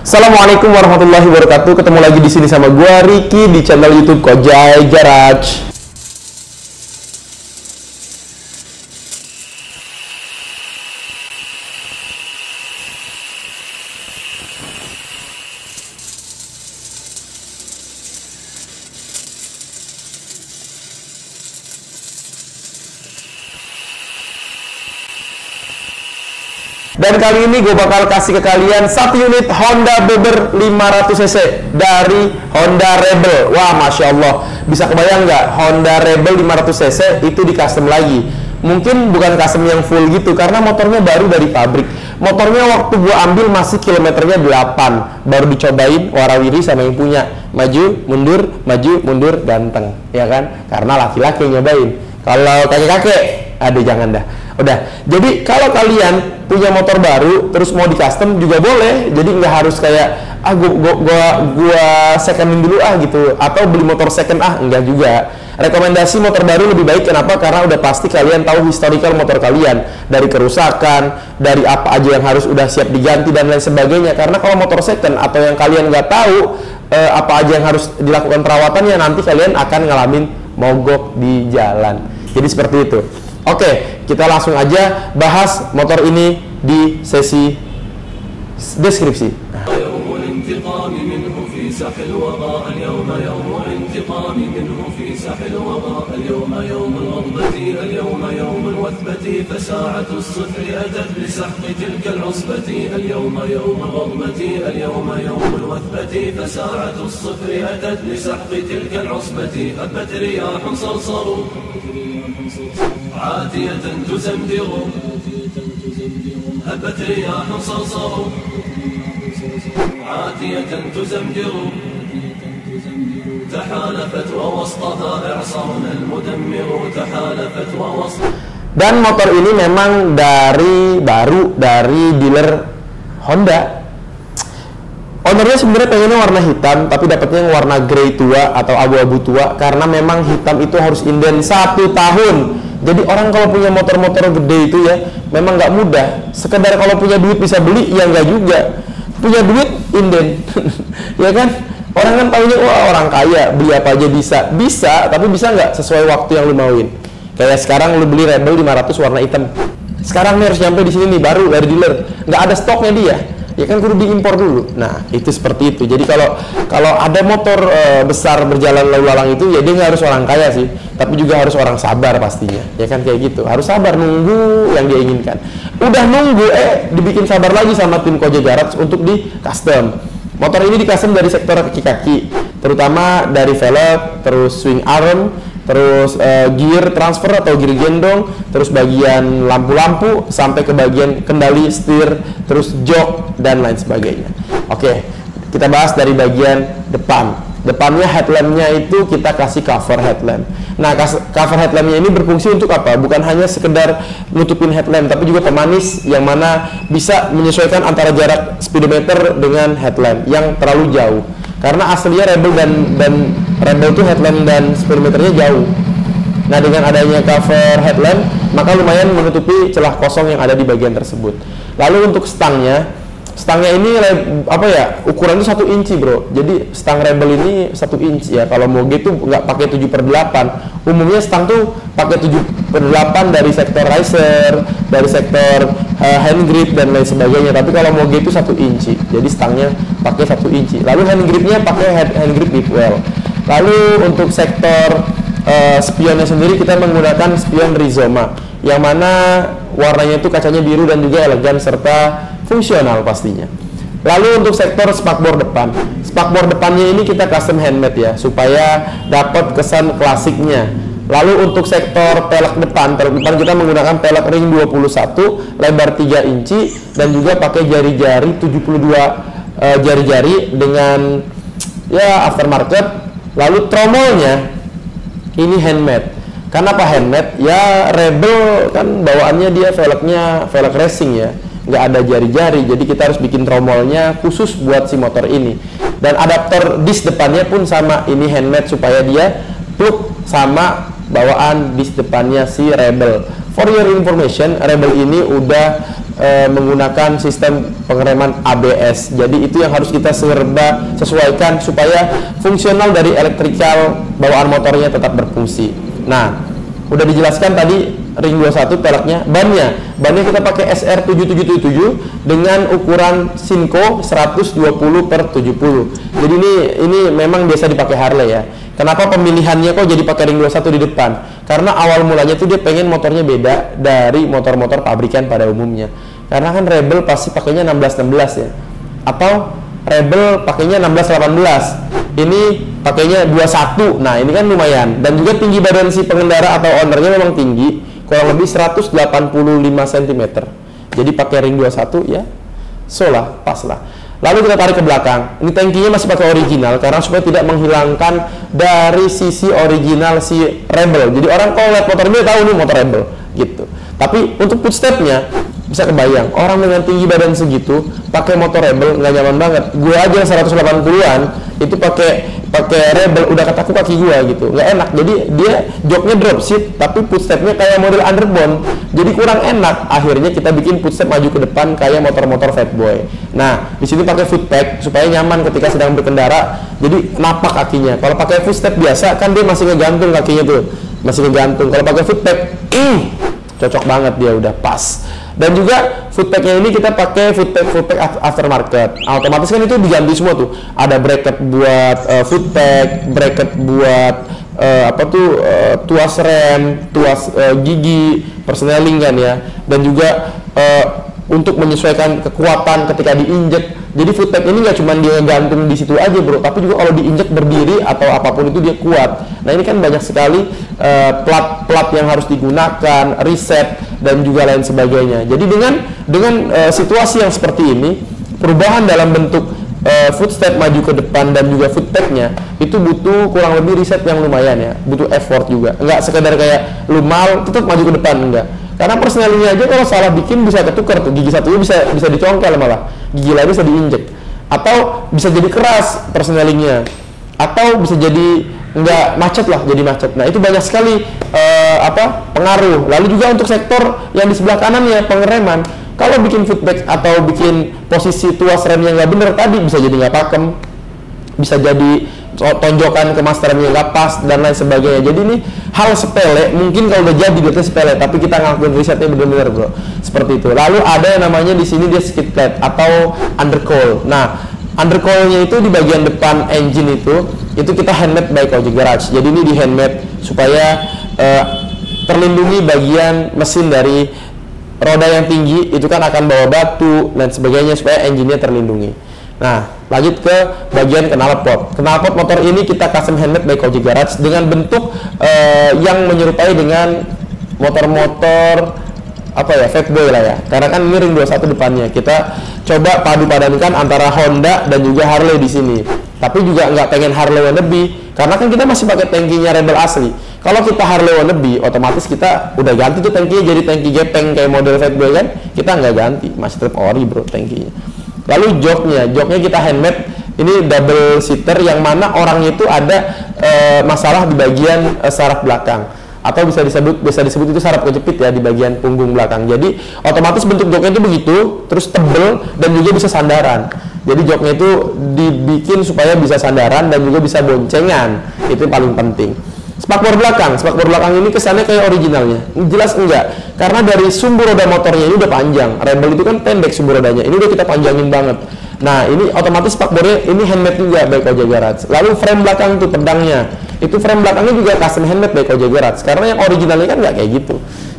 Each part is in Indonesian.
Assalamualaikum warahmatullahi wabarakatuh. Ketemu lagi di sini sama gua Ricky di channel YouTube Kojai Garage. Dan kali ini gue bakal kasih ke kalian satu unit Honda Bobber 500cc dari Honda Rebel. Wah, Masya Allah. Bisa kebayang nggak Honda Rebel 500cc itu di custom lagi? Mungkin bukan custom yang full gitu, karena motornya baru dari pabrik. Motornya waktu gue ambil masih kilometernya 8. Baru dicobain warawiri sama yang punya. Maju, mundur, ganteng. Ya kan? Karena laki-laki yang nyobain. Kalau kakek-kakek, aduh jangan dah. Udah, jadi kalau kalian punya motor baru terus mau di custom juga boleh. Jadi nggak harus kayak gua secondin dulu gitu, atau beli motor second enggak juga. Rekomendasi motor baru lebih baik. Kenapa? Karena udah pasti kalian tahu historical motor kalian, dari kerusakan, dari apa aja yang harus udah siap diganti dan lain sebagainya. Karena kalau motor second atau yang kalian nggak tahu apa aja yang harus dilakukan perawatannya, nanti kalian akan ngalamin mogok di jalan. Jadi seperti itu. Oke, kita langsung aja bahas motor ini di sesi deskripsi. ساح الوغى اليوم يوم الانتقام منه في ساح الوغى اليوم يوم الغضبة اليوم يوم الوثبة فساعة الصفر أتت لسحق تلك العصبة اليوم يوم الغضبة اليوم يوم الوثبة فساعة الصفر أتت لسحق تلك العصبة هبت رياح صرصر عاتية تزمجر هبت رياح صرصر عاتية تزمجر تحالفت ووسطها إعصارنا المدمر تحالفت ووسط. Dan motor ini memang baru dari dealer Honda. Ownernya sebenarnya pengennya warna hitam, tapi dapatnya yang warna grey tua atau abu-abu tua, karena memang hitam itu harus inden 1 tahun. Jadi orang kalau punya motor-motor gede itu ya memang nggak mudah. Sekedar kalau punya duit bisa beli, ya nggak juga. Punya duit inden ya kan, orang kan tahunya wah orang kaya beli apa aja bisa, tapi bisa nggak sesuai waktu yang lu mauin. Kayak sekarang lu beli Rebel 500 warna hitam, sekarang nih harus nyampe di sini nih baru dari dealer, nggak ada stoknya dia, ya kan kudu diimpor dulu. Nah itu seperti itu. Jadi kalau ada motor besar berjalan lalu lalang itu ya dia nggak harus orang kaya sih, tapi juga harus orang sabar pastinya, ya kan, kayak gitu. Harus sabar nunggu yang dia inginkan. Udah nunggu dibikin sabar lagi sama tim Kojai Garage untuk di custom. Motor ini di custom dari sektor kaki-kaki, terutama dari velg, terus swing arm, terus gear transfer atau gear gendong, terus bagian lampu-lampu sampai ke bagian kendali setir, terus jok dan lain sebagainya. Oke, kita bahas dari bagian depan. Depannya headlampnya itu kita kasih cover headlamp. Nah, cover headlampnya ini berfungsi untuk apa? Bukan hanya sekedar nutupin headlamp, tapi juga pemanis yang mana bisa menyesuaikan antara jarak speedometer dengan headlamp yang terlalu jauh. Karena aslinya Rebel dan Rebel itu headlamp dan speedometernya jauh. Nah, dengan adanya cover headlamp, maka lumayan menutupi celah kosong yang ada di bagian tersebut. Lalu untuk stangnya ini ukurannya 1 inci bro. Jadi stang Rebel ini 1 inci ya. Kalau Moge itu nggak pakai 7/8. Umumnya stang tuh pakai 7/8 dari sektor riser, dari sektor hand grip dan lain sebagainya. Tapi kalau Moge itu 1 inci. Jadi stangnya pakai 1 inci. Lalu hand gripnya pakai hand grip deep well. Lalu untuk sektor spionnya sendiri kita menggunakan spion Rizoma, yang mana warnanya itu kacanya biru dan juga elegan serta fungsional pastinya. Lalu untuk sektor spakbor depannya ini kita custom handmade ya, supaya dapat kesan klasiknya. Lalu untuk sektor pelek depan kita menggunakan pelek ring 21 lebar 3 inci dan juga pakai jari-jari 72 jari-jari dengan ya aftermarket. Lalu tromolnya ini handmade. Kenapa handmade? Ya Rebel kan bawaannya dia velgnya velg racing ya, nggak ada jari-jari, jadi kita harus bikin tromolnya khusus buat si motor ini. Dan adaptor disk depannya pun sama, ini handmade supaya dia plug sama bawaan disk depannya si Rebel. For your information, Rebel ini udah menggunakan sistem pengereman ABS. Jadi itu yang harus kita serba sesuaikan supaya fungsional dari elektrikal bawaan motornya tetap berfungsi. Nah, udah dijelaskan tadi ring 21 peleknya. Bannya kita pakai SR7777 dengan ukuran Sinco 120/70. Jadi ini memang biasa dipakai Harley ya. Kenapa pemilihannya kok jadi pakai ring 21 di depan? Karena awal mulanya tuh dia pengen motornya beda dari motor-motor pabrikan pada umumnya. Karena kan Rebel pasti pakainya 16-16 ya. Atau Rebel pakainya 16-18. Ini pakainya 21. Nah, ini kan lumayan. Dan juga tinggi badan si pengendara atau ownernya memang tinggi, kurang lebih 185 cm. Jadi pakai ring 21 ya. Solah, pas lah. Lalu kita tarik ke belakang. Ini tangkinya masih pakai original karena supaya tidak menghilangkan dari sisi original si Rebel. Jadi orang kalau lihat motor ini tahu nih motor Rebel gitu. Tapi untuk footstepnya bisa kebayang orang dengan tinggi badan segitu pakai motor Rebel nggak nyaman banget. Gue aja 180-an itu pakai Rebel udah kataku kaki gue gitu, nggak enak. Jadi dia joknya drop seat tapi footstepnya kayak model underbone, jadi kurang enak. Akhirnya kita bikin footstep maju ke depan kayak motor-motor fatboy. Nah, di sini pakai footpack supaya nyaman ketika sedang berkendara. Jadi napak kakinya. Kalau pakai footstep biasa kan dia masih ngegantung kakinya tuh, masih ngegantung. Kalau pakai footpack, cocok banget, dia udah pas. Dan juga footpacknya ini kita pakai footpack aftermarket. Otomatis kan itu diganti semua tuh. Ada bracket buat footpack, bracket buat tuas rem, tuas gigi, persneling kan ya. Dan juga untuk menyesuaikan kekuatan ketika diinjek. Jadi footpack ini nggak cuma dia gantung di situ aja bro, tapi juga kalau diinjek berdiri atau apapun itu dia kuat. Nah ini kan banyak sekali plat yang harus digunakan, reset dan juga lain sebagainya. Jadi dengan situasi yang seperti ini, perubahan dalam bentuk footstep maju ke depan dan juga footpacknya itu butuh kurang lebih riset yang lumayan ya, butuh effort juga. Nggak sekedar kayak lu mal tetap maju ke depan, enggak. Karena persnelingnya aja kalau salah bikin bisa ketukar tuh, gigi satunya bisa dicongkel malah, gigi lainnya bisa diinjek, atau bisa jadi keras persnelingnya, atau bisa jadi nggak macet lah, jadi macet. Nah itu banyak sekali pengaruh. Lalu juga untuk sektor yang di sebelah kanan ya, pengereman, kalau bikin footback atau bikin posisi tuas remnya nggak bener tadi bisa jadi nggak pakem, bisa jadi tonjokan ke master remnya nggak pas dan lain sebagainya. Jadi ini hal sepele, mungkin kalau udah jadi dia sepele, tapi kita ngelakuin risetnya bener-bener bro, seperti itu. Lalu ada yang namanya di sini dia skid plate atau undercoil. Nah undercoilnya itu di bagian depan engine itu kita handmade by Kojek Garage. Jadi ini di handmade supaya terlindungi bagian mesin dari roda yang tinggi itu kan akan bawa batu dan sebagainya supaya engine-nya terlindungi. Nah, lanjut ke bagian knalpot. Knalpot motor ini kita custom handmade by Kojek Garage dengan bentuk yang menyerupai dengan motor-motor fatboy lah ya. Karena kan ini ring 21 depannya. Kita coba padu-padankan antara Honda dan juga Harley di sini. Tapi juga nggak pengen Harley wannabe, karena kan kita masih pakai tangkinya Rebel asli. Kalau kita Harley wannabe, otomatis kita udah ganti tuh tangkinya jadi tangki gepeng kayak model fatboy kan. Kita nggak ganti, masih tetap ori bro tangkinya. Lalu joknya kita handmade, ini double seater yang mana orangnya itu ada masalah di bagian saraf belakang, atau bisa disebut itu saraf kejepit ya di bagian punggung belakang. Jadi otomatis bentuk joknya itu begitu, terus tebel dan juga bisa sandaran. Jadi joknya itu dibikin supaya bisa sandaran dan juga bisa boncengan, itu yang paling penting. Spakbor belakang ini kesannya kayak originalnya, jelas enggak, karena dari sumbu roda motornya ini udah panjang. Rebel itu kan pendek sumbu rodanya, ini udah kita panjangin banget. Nah ini otomatis spakbornya ini handmade juga by Kojek Garage. Lalu frame belakang tuh pedangnya, itu frame belakangnya juga custom handmade by Kojek Garage, karena yang originalnya kan nggak kayak gitu.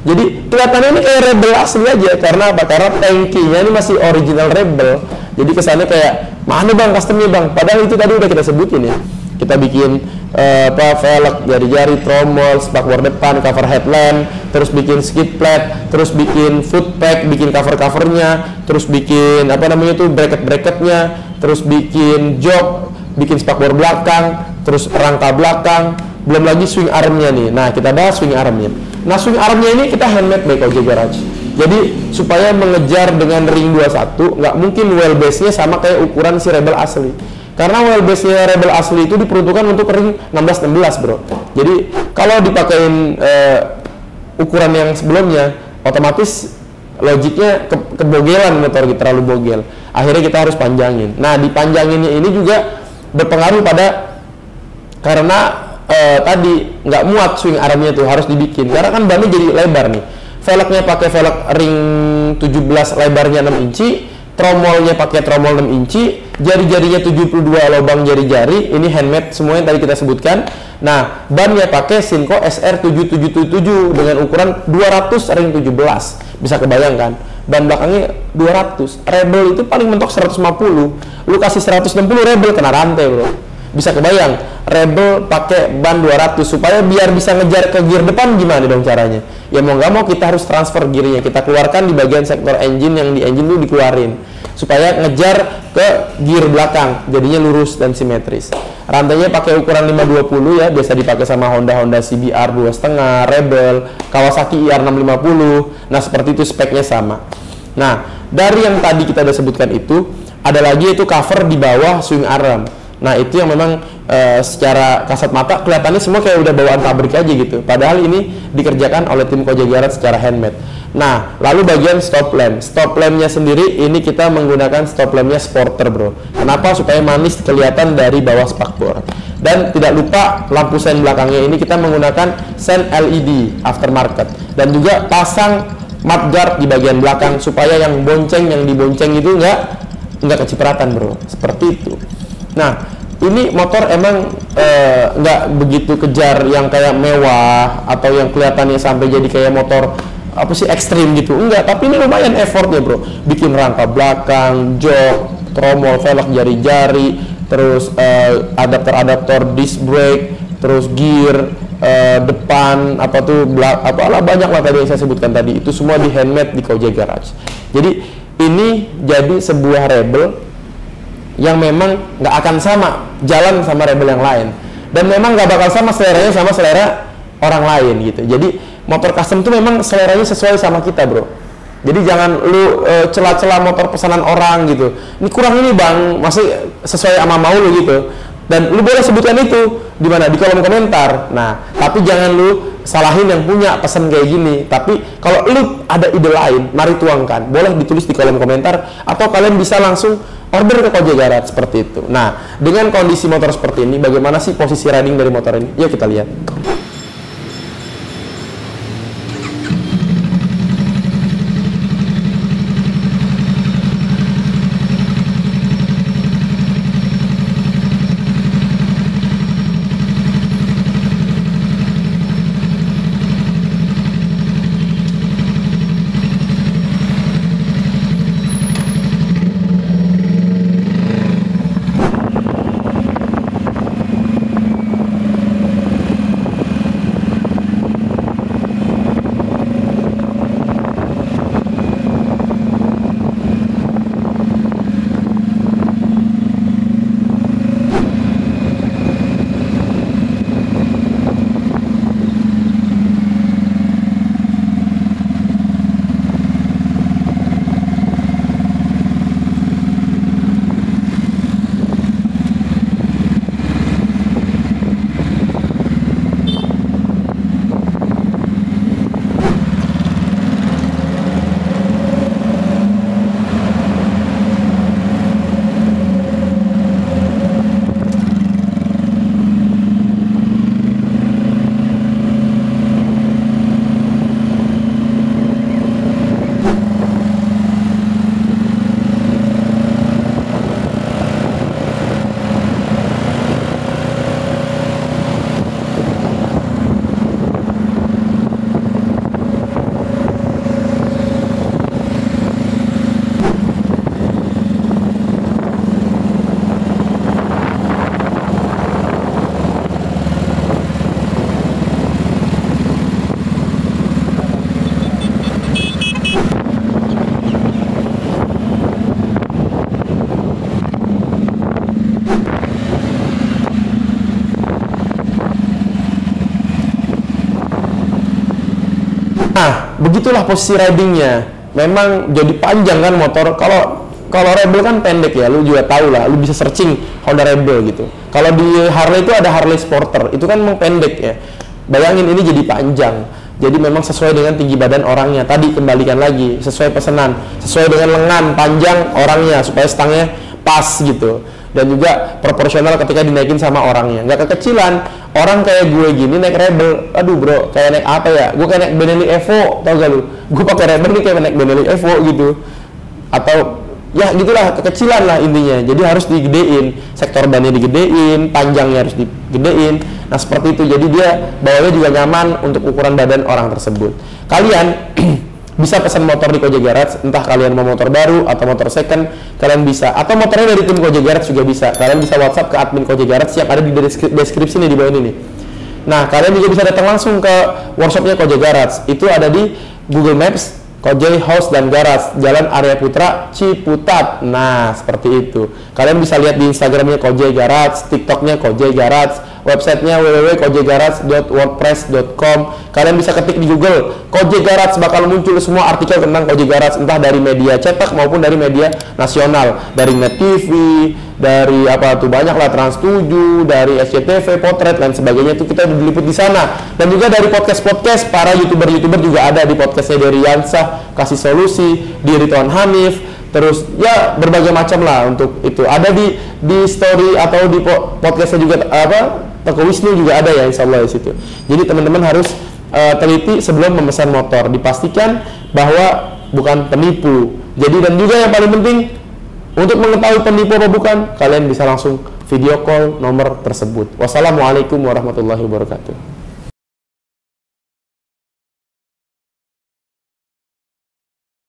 Jadi kelihatannya ini kayak Rebel asli aja, karena apa? Karena tankinya ini masih original Rebel. Jadi kesannya kayak mana bang customnya bang, padahal itu tadi udah kita sebutin ya. Kita bikin velg, jari-jari, tromol, spakbor depan, cover headlamp, terus bikin skid plate, terus bikin footpack, bikin cover-covernya, terus bikin bracket-bracketnya, terus bikin jok, bikin spakbor belakang, terus rangka belakang, belum lagi swing armnya nih. Nah kita bahas swing armnya. Nah swing armnya ini kita handmade by Kojek Garage. Jadi supaya mengejar dengan ring 21, nggak mungkin wheelbase-nya sama kayak ukuran si Rebel asli. Karena wheelbase-nya Rebel asli itu diperuntukkan untuk ring 16-16 bro. Jadi kalau dipakein ukuran yang sebelumnya, otomatis logiknya kebogelan motor kita, terlalu bogel. Akhirnya kita harus panjangin. Nah, dipanjanginnya ini juga berpengaruh karena tadi nggak muat swing armnya tuh, harus dibikin. Karena kan bannya jadi lebar nih. Velgnya pakai velg ring 17 lebarnya 6 inci, tromolnya pakai tromol 6 inci, jari-jarinya 72 lubang jari-jari, ini handmade semua yang tadi kita sebutkan. Nah, bannya pakai Shinko SR7777 dengan ukuran 200 ring 17. Bisa kebayangkan, ban belakangnya 200. Rebel itu paling mentok 150. Lu kasih 160 Rebel kena rantai, bro. Bisa kebayang, Rebel pakai ban 200 supaya biar bisa ngejar ke gear depan, gimana dong caranya? Ya mau nggak mau kita harus transfer gearnya, kita keluarkan di bagian sektor engine, yang di engine itu dikeluarin supaya ngejar ke gear belakang, jadinya lurus dan simetris. Rantainya pakai ukuran 520 ya, biasa dipakai sama Honda CBR 2,5, Rebel, Kawasaki IR650. Nah, seperti itu, speknya sama. Nah, dari yang tadi kita udah sebutkan itu, ada lagi itu cover di bawah swing arm. Nah, itu yang memang secara kasat mata kelihatannya semua kayak udah bawaan pabrik aja gitu. Padahal ini dikerjakan oleh tim Koja Garage secara handmade. Nah, lalu bagian stop lamp. Stop lampnya sendiri ini kita menggunakan stop lampnya Sporter, bro. Kenapa? Supaya manis kelihatan dari bawah spakbor. Dan tidak lupa lampu sen belakangnya ini kita menggunakan sen LED aftermarket. Dan juga pasang mudguard di bagian belakang supaya yang dibonceng itu nggak kecipratan, bro. Seperti itu. Nah, ini motor emang nggak begitu kejar yang kayak mewah atau yang kelihatannya sampai jadi kayak motor apa sih ekstrim gitu, enggak. Tapi ini lumayan effortnya, bro. Bikin rangka belakang, jok, tromol, velg jari-jari, terus adaptor disc brake, terus gear depan, banyak lah tadi yang saya sebutkan tadi. Itu semua di handmade di Koja Garage. Jadi ini jadi sebuah Rebel yang memang nggak akan sama jalan sama Rebel yang lain, dan memang nggak bakal sama seleranya sama selera orang lain gitu. Jadi motor custom tuh memang seleranya sesuai sama kita, bro. Jadi jangan lu celah-celah motor pesanan orang gitu. Ini kurang ini bang, masih sesuai sama mau lu gitu. Dan lu boleh sebutkan itu di mana, di kolom komentar. Nah, tapi jangan lu salahin yang punya pesan kayak gini. Tapi kalau lu ada ide lain, mari tuangkan. Boleh ditulis di kolom komentar, atau kalian bisa langsung order ke Koja Garage seperti itu. Nah, dengan kondisi motor seperti ini, bagaimana sih posisi riding dari motor ini? Yuk kita lihat. Begitulah posisi ridingnya. Memang jadi panjang kan motor. Kalau Rebel kan pendek ya, lu juga tahu lah, lu bisa searching Honda Rebel gitu. Kalau di Harley itu ada Harley Sporter, itu kan memang pendek ya. Bayangin ini jadi panjang. Jadi memang sesuai dengan tinggi badan orangnya. Tadi kembalikan lagi, sesuai pesanan, sesuai dengan lengan panjang orangnya supaya stangnya pas gitu. Dan juga proporsional ketika dinaikin sama orangnya. Nggak kekecilan. Orang kayak gue gini naik Rebel, aduh bro, kayak naik apa ya? Gue kayak naik Benelli Evo, tau gak lu? Gue pakai Rebel nih kayak naik Benelli Evo gitu. Atau ya gitulah, kekecilan lah intinya. Jadi harus digedein, sektor bannya digedein, panjangnya harus digedein. Nah seperti itu, jadi dia bawanya juga nyaman untuk ukuran badan orang tersebut. Kalian bisa pesan motor di Koja Garage, entah kalian mau motor baru atau motor second, kalian bisa. Atau motornya dari tim Koja Garage juga bisa. Kalian bisa WhatsApp ke admin Koja Garage yang ada di deskripsi nih di bawah ini nih. Nah kalian juga bisa datang langsung ke workshopnya Koja Garage. Itu ada di Google Maps, Kojai House dan Garage, Jalan Arya Putra, Ciputat. Nah, seperti itu. Kalian bisa lihat di Instagramnya Kojai Garage, TikToknya Kojai Garage, websitenya www.kojaigarage.wordpress.com. Kalian bisa ketik di Google Kojai Garage, bakal muncul semua artikel tentang Kojai Garage, entah dari media cetak maupun dari media nasional, dari Net TV, dari apa tuh banyak lah, Trans 7, dari SCTV, Potret dan sebagainya, itu kita diliput di sana. Dan juga dari podcast para youtuber juga ada di podcastnya dari Yansah, Kasih Solusi, di Ridwan Hanif, terus ya berbagai macam lah untuk itu. Ada di story atau di podcastnya juga apa, Toko Wisnu juga ada ya, insya Allah di situ. Jadi teman-teman harus teliti sebelum memesan motor, dipastikan bahwa bukan penipu. Jadi dan juga yang paling penting, untuk mengetahui penipu atau bukan, kalian bisa langsung video call nomor tersebut. Wassalamualaikum warahmatullahi wabarakatuh.